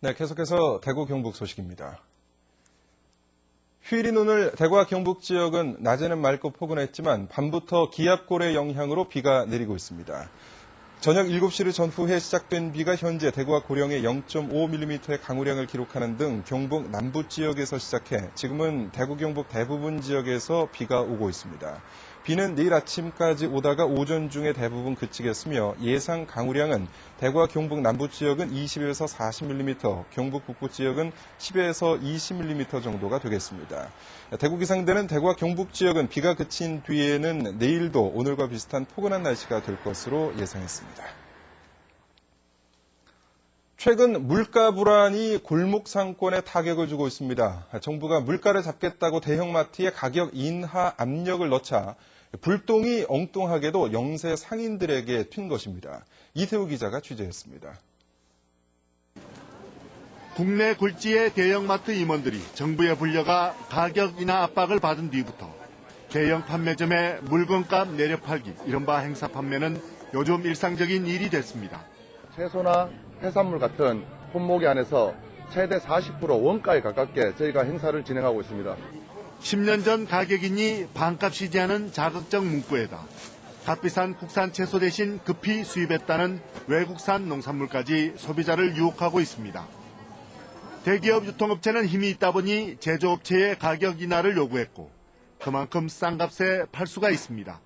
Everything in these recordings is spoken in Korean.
네, 계속해서 대구 경북 소식입니다. 휴일인 오늘 대구와 경북 지역은 낮에는 맑고 포근했지만 밤부터 기압골의 영향으로 비가 내리고 있습니다. 저녁 7시 전후에 시작된 비가 현재 대구와 고령에 0.5mm의 강우량을 기록하는 등 경북 남부 지역에서 시작해 지금은 대구 경북 대부분 지역에서 비가 오고 있습니다. 비는 내일 아침까지 오다가 오전 중에 대부분 그치겠으며 예상 강우량은 대구와 경북 남부 지역은 20에서 40mm, 경북 북부 지역은 10에서 20mm 정도가 되겠습니다. 대구 기상대는 대구와 경북 지역은 비가 그친 뒤에는 내일도 오늘과 비슷한 포근한 날씨가 될 것으로 예상했습니다. 최근 물가 불안이 골목 상권에 타격을 주고 있습니다. 정부가 물가를 잡겠다고 대형마트에 가격 인하 압력을 넣자 불똥이 엉뚱하게도 영세 상인들에게 튄 것입니다. 이태우 기자가 취재했습니다. 국내 굴지의 대형마트 임원들이 정부에 불려가 가격 인하 압박을 받은 뒤부터 대형 판매점의 물건값 내려 팔기, 이른바 행사 판매는 요즘 일상적인 일이 됐습니다. 채소나 해산물 같은 품목에 한해서 최대 40% 원가에 가깝게 저희가 행사를 진행하고 있습니다. 10년 전 가격이니 반값이지 않은 자극적 문구에다 값비싼 국산 채소 대신 급히 수입했다는 외국산 농산물까지 소비자를 유혹하고 있습니다. 대기업 유통업체는 힘이 있다 보니 제조업체의 가격 인하를 요구했고 그만큼 싼 값에 팔 수가 있습니다.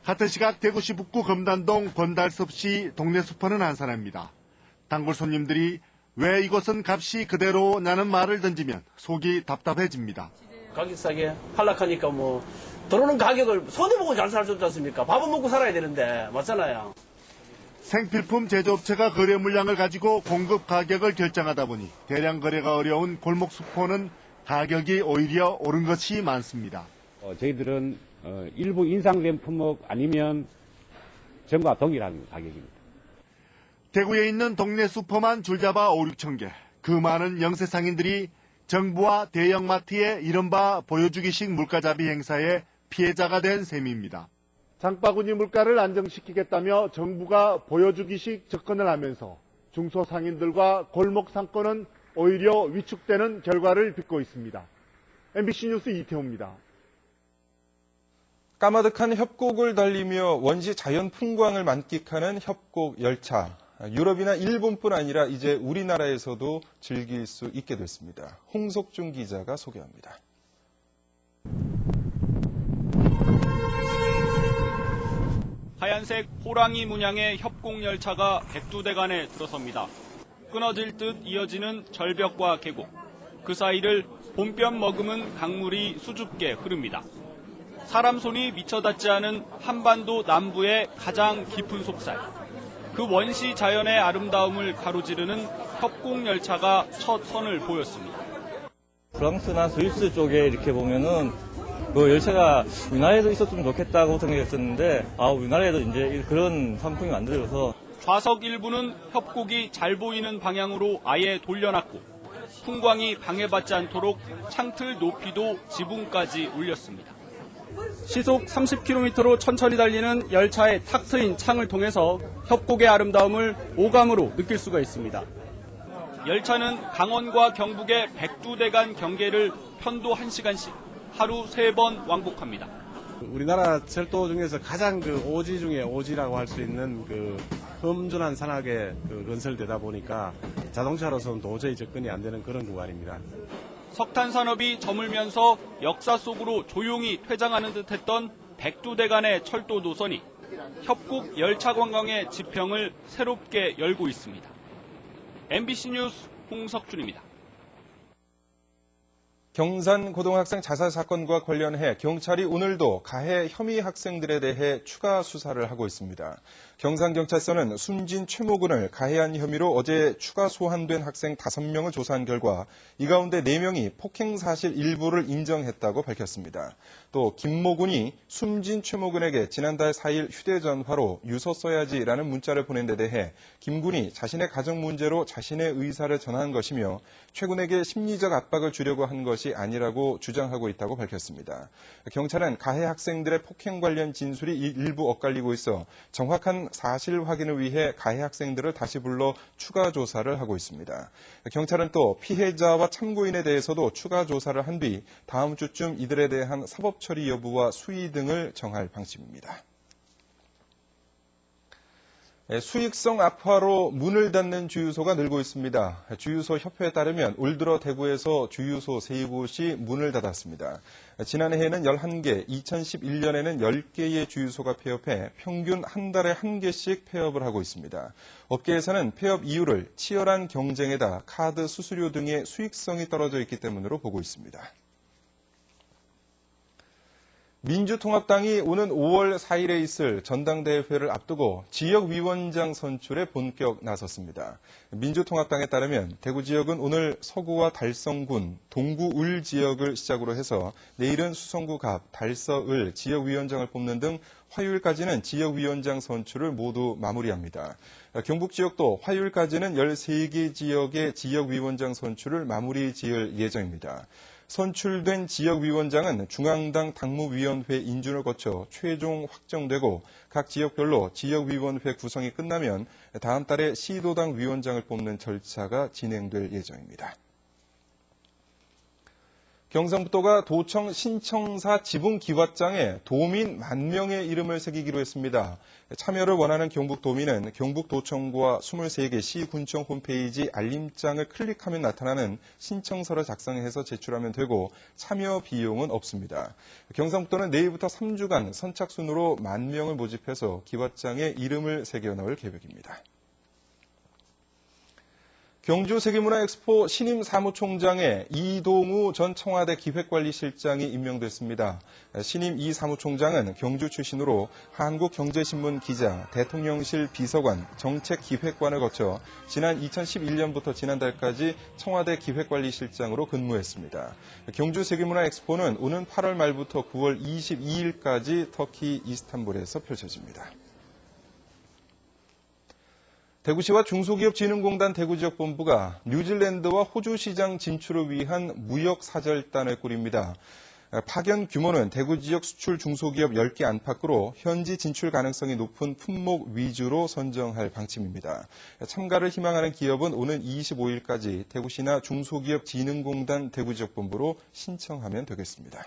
같은 시각 대구시 북구 검단동 권달섭씨 동네 슈퍼는 한산합니다. 단골 손님들이 왜 이곳은 값이 그대로냐는 말을 던지면 속이 답답해집니다. 가격 싸게 할락하니까 들어오는 가격을 손해보고 잘 살 수 없지 않습니까? 밥은 먹고 살아야 되는데 맞잖아요. 생필품 제조업체가 거래 물량을 가지고 공급 가격을 결정하다 보니 대량 거래가 어려운 골목 슈퍼는 가격이 오히려 오른 것이 많습니다. 저희들은 일부 인상된 품목 아니면 전과 동일한 가격입니다. 대구에 있는 동네 슈퍼만 줄잡아 5, 6천 개. 그 많은 영세 상인들이 정부와 대형마트의 이른바 보여주기식 물가잡이 행사의 피해자가 된 셈입니다. 장바구니 물가를 안정시키겠다며 정부가 보여주기식 접근을 하면서 중소상인들과 골목 상권은 오히려 위축되는 결과를 빚고 있습니다. MBC 뉴스 이태호입니다. 까마득한 협곡을 달리며 원시 자연 풍광을 만끽하는 협곡 열차. 유럽이나 일본뿐 아니라 이제 우리나라에서도 즐길 수 있게 됐습니다. 홍석준 기자가 소개합니다. 하얀색 호랑이 문양의 협곡열차가 백두대간에 들어섭니다. 끊어질 듯 이어지는 절벽과 계곡, 그 사이를 봄뼘 머금은 강물이 수줍게 흐릅니다. 사람 손이 미쳐 닿지 않은 한반도 남부의 가장 깊은 속살, 그 원시 자연의 아름다움을 가로지르는 협곡열차가 첫 선을 보였습니다. 프랑스나 스위스 쪽에 이렇게 보면은 그 열차가 우리나라에도 있었으면 좋겠다고 생각했었는데 우리나라에도 이제 그런 상품이 만들어져서 좌석 일부는 협곡이 잘 보이는 방향으로 아예 돌려놨고 풍광이 방해받지 않도록 창틀 높이도 지붕까지 올렸습니다. 시속 30km로 천천히 달리는 열차의 탁 트인 창을 통해서 협곡의 아름다움을 오감으로 느낄 수가 있습니다. 열차는 강원과 경북의 백두대간 경계를 편도 1시간씩 하루 3번 왕복합니다. 우리나라 철도 중에서 가장 오지 중에 오지라고 할 수 있는 험준한 산악에 건설되다 보니까 자동차로서는 도저히 접근이 안 되는 그런 구간입니다. 석탄 산업이 저물면서 역사 속으로 조용히 퇴장하는 듯했던 백두대간의 철도 노선이 협곡 열차 관광의 지평을 새롭게 열고 있습니다. MBC 뉴스 홍석준입니다. 경산 고등학생 자살 사건과 관련해 경찰이 오늘도 가해 혐의 학생들에 대해 추가 수사를 하고 있습니다. 경산경찰서는 숨진 최모근을 가해한 혐의로 어제 추가 소환된 학생 5명을 조사한 결과 이 가운데 4명이 폭행 사실 일부를 인정했다고 밝혔습니다. 또 김모군이 숨진 최모근에게 지난달 4일 휴대전화로 유서 써야지라는 문자를 보낸 데 대해 김군이 자신의 가정 문제로 자신의 의사를 전한 것이며 최군에게 심리적 압박을 주려고 한 것이 것이 아니라고 주장하고 있다고 밝혔습니다. 경찰은 가해 학생들의 폭행 관련 진술이 일부 엇갈리고 있어 정확한 사실 확인을 위해 가해 학생들을 다시 불러 추가 조사를 하고 있습니다. 경찰은 또 피해자와 참고인에 대해서도 추가 조사를 한 뒤 다음 주쯤 이들에 대한 사법 처리 여부와 수위 등을 정할 방침입니다. 수익성 악화로 문을 닫는 주유소가 늘고 있습니다. 주유소 협회에 따르면 올 들어 대구에서 주유소 3곳이 문을 닫았습니다. 지난해에는 11개, 2011년에는 10개의 주유소가 폐업해 평균 한 달에 1개씩 폐업을 하고 있습니다. 업계에서는 폐업 이유를 치열한 경쟁에다 카드 수수료 등의 수익성이 떨어져 있기 때문으로 보고 있습니다. 민주통합당이 오는 5월 4일에 있을 전당대회를 앞두고 지역위원장 선출에 본격 나섰습니다. 민주통합당에 따르면 대구 지역은 오늘 서구와 달성군, 동구을 지역을 시작으로 해서 내일은 수성구 갑, 달서을 지역위원장을 뽑는 등 화요일까지는 지역위원장 선출을 모두 마무리합니다. 경북 지역도 화요일까지는 13개 지역의 지역위원장 선출을 마무리 지을 예정입니다. 선출된 지역위원장은 중앙당 당무위원회 인준을 거쳐 최종 확정되고 각 지역별로 지역위원회 구성이 끝나면 다음 달에 시도당 위원장을 뽑는 절차가 진행될 예정입니다. 경상북도가 도청 신청사 지붕 기와장에 도민 10,000명의 이름을 새기기로 했습니다. 참여를 원하는 경북도민은 경북도청과 23개 시군청 홈페이지 알림장을 클릭하면 나타나는 신청서를 작성해서 제출하면 되고 참여 비용은 없습니다. 경상북도는 내일부터 3주간 선착순으로 10,000명을 모집해서 기와장에 이름을 새겨 넣을 계획입니다. 경주 세계문화엑스포 신임 사무총장에 이동우 전 청와대 기획관리실장이 임명됐습니다. 신임 이 사무총장은 경주 출신으로 한국경제신문 기자, 대통령실 비서관, 정책기획관을 거쳐 지난 2011년부터 지난달까지 청와대 기획관리실장으로 근무했습니다. 경주 세계문화엑스포는 오는 8월 말부터 9월 22일까지 터키 이스탄불에서 펼쳐집니다. 대구시와 중소기업진흥공단 대구지역본부가 뉴질랜드와 호주 시장 진출을 위한 무역사절단을 꾸립니다. 파견 규모는 대구 지역 수출 중소기업 10개 안팎으로 현지 진출 가능성이 높은 품목 위주로 선정할 방침입니다. 참가를 희망하는 기업은 오는 25일까지 대구시나 중소기업진흥공단 대구지역본부로 신청하면 되겠습니다.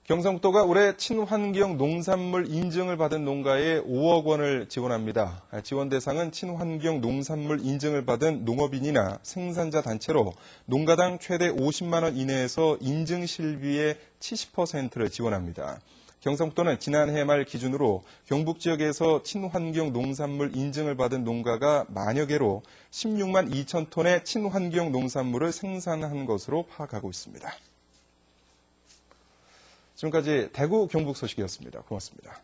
경상북도가 올해 친환경 농산물 인증을 받은 농가에 5억 원을 지원합니다. 지원 대상은 친환경 농산물 인증을 받은 농업인이나 생산자 단체로 농가당 최대 50만 원 이내에서 인증 실비의 70%를 지원합니다. 경상북도는 지난해 말 기준으로 경북 지역에서 친환경 농산물 인증을 받은 농가가 만여 개로 16만 2천 톤의 친환경 농산물을 생산한 것으로 파악하고 있습니다. 지금까지 대구 경북 소식이었습니다. 고맙습니다.